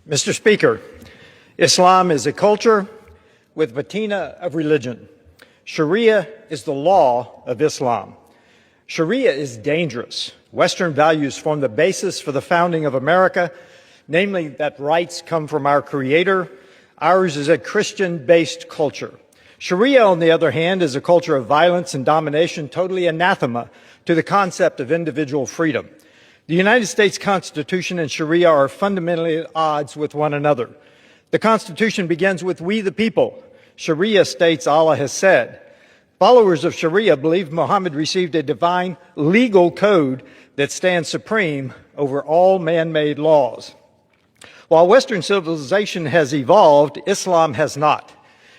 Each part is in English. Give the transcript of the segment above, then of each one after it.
Mr. Speaker, Islam is a culture with patina of religion. Sharia is the law of Islam. Sharia is dangerous. Western values form the basis for the founding of America, namely that rights come from our Creator. Ours is a Christian-based culture. Sharia, on the other hand, is a culture of violence and domination, totally anathema to the concept of individual freedom. The United States Constitution and Sharia are fundamentally at odds with one another. The Constitution begins with "we the people." Sharia states Allah has said. Followers of Sharia believe Muhammad received a divine legal code that stands supreme over all man-made laws. While Western civilization has evolved, Islam has not.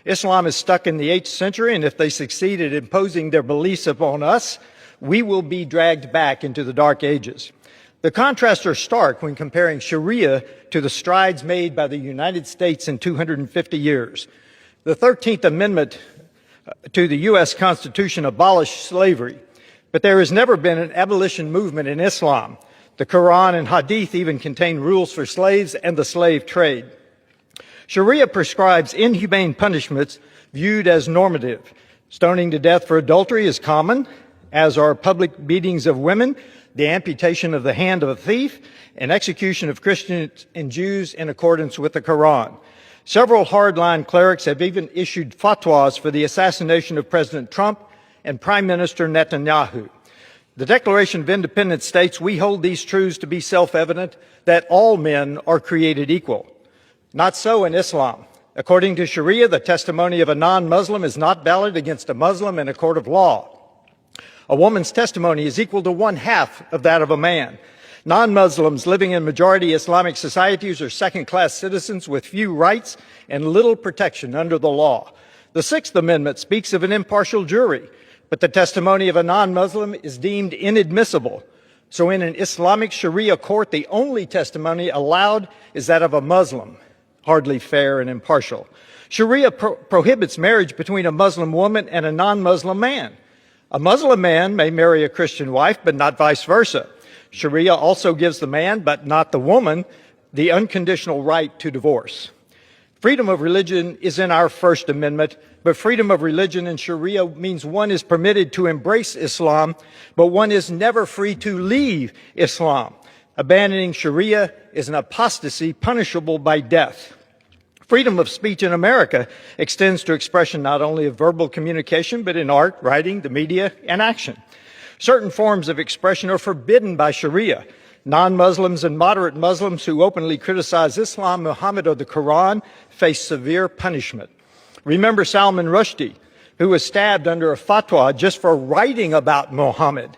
Islam is stuck in the 8th century, and if they succeed at imposing their beliefs upon us, we will be dragged back into the Dark Ages. The contrasts are stark when comparing Sharia to the strides made by the United States in 250 years. The 13th Amendment to the U.S. Constitution abolished slavery, but there has never been an abolition movement in Islam. The Quran and Hadith even contain rules for slaves and the slave trade. Sharia prescribes inhumane punishments viewed as normative. Stoning to death for adultery is common, as are public beatings of women, the amputation of the hand of a thief, and execution of Christians and Jews in accordance with the Quran. Several hardline clerics have even issued fatwas for the assassination of President Trump and Prime Minister Netanyahu. The Declaration of Independence states, "We hold these truths to be self-evident, that all men are created equal." Not so in Islam. According to Sharia, the testimony of a non-Muslim is not valid against a Muslim in a court of law. A woman's testimony is equal to 1/2 of that of a man. Non-Muslims living in majority Islamic societies are second-class citizens with few rights and little protection under the law. The 6th Amendment speaks of an impartial jury, but the testimony of a non-Muslim is deemed inadmissible. So in an Islamic Sharia court, the only testimony allowed is that of a Muslim, hardly fair and impartial. Sharia prohibits marriage between a Muslim woman and a non-Muslim man. A Muslim man may marry a Christian wife, but not vice versa. Sharia also gives the man, but not the woman, the unconditional right to divorce. Freedom of religion is in our First Amendment, but freedom of religion in Sharia means one is permitted to embrace Islam, but one is never free to leave Islam. Abandoning Sharia is an apostasy punishable by death. Freedom of speech in America extends to expression not only of verbal communication, but in art, writing, the media, and action. Certain forms of expression are forbidden by Sharia. Non-Muslims and moderate Muslims who openly criticize Islam, Muhammad, or the Quran face severe punishment. Remember Salman Rushdie, who was stabbed under a fatwa just for writing about Muhammad.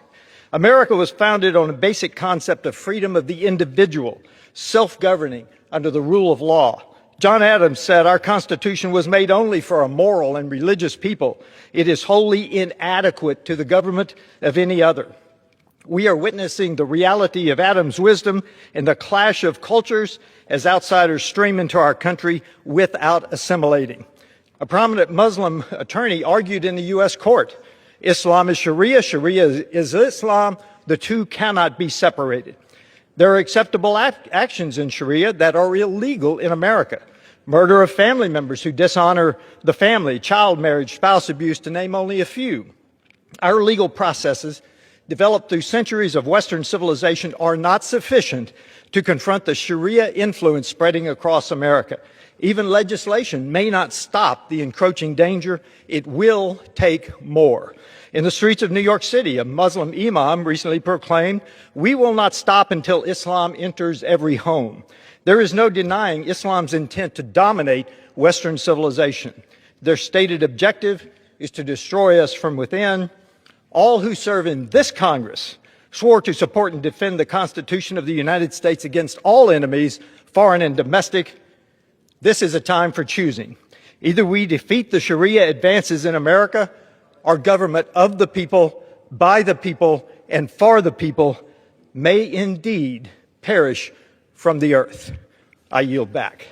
America was founded on a basic concept of freedom of the individual, self-governing under the rule of law. John Adams said, "Our Constitution was made only for a moral and religious people. It is wholly inadequate to the government of any other." We are witnessing the reality of Adams' wisdom in the clash of cultures as outsiders stream into our country without assimilating. A prominent Muslim attorney argued in the U.S. court, "Islam is Sharia, Sharia is Islam. The two cannot be separated." There are acceptable actions in Sharia that are illegal in America. Murder of family members who dishonor the family, child marriage, spouse abuse, to name only a few. Our legal processes, developed through centuries of Western civilization, are not sufficient to confront the Sharia influence spreading across America. Even legislation may not stop the encroaching danger. It will take more. In the streets of New York City, a Muslim imam recently proclaimed, "We will not stop until Islam enters every home." There is no denying Islam's intent to dominate Western civilization. Their stated objective is to destroy us from within. All who serve in this Congress swore to support and defend the Constitution of the United States against all enemies, foreign and domestic. This is a time for choosing. Either we defeat the Sharia advances in America, our government of the people, by the people, and for the people may indeed perish from the earth. I yield back.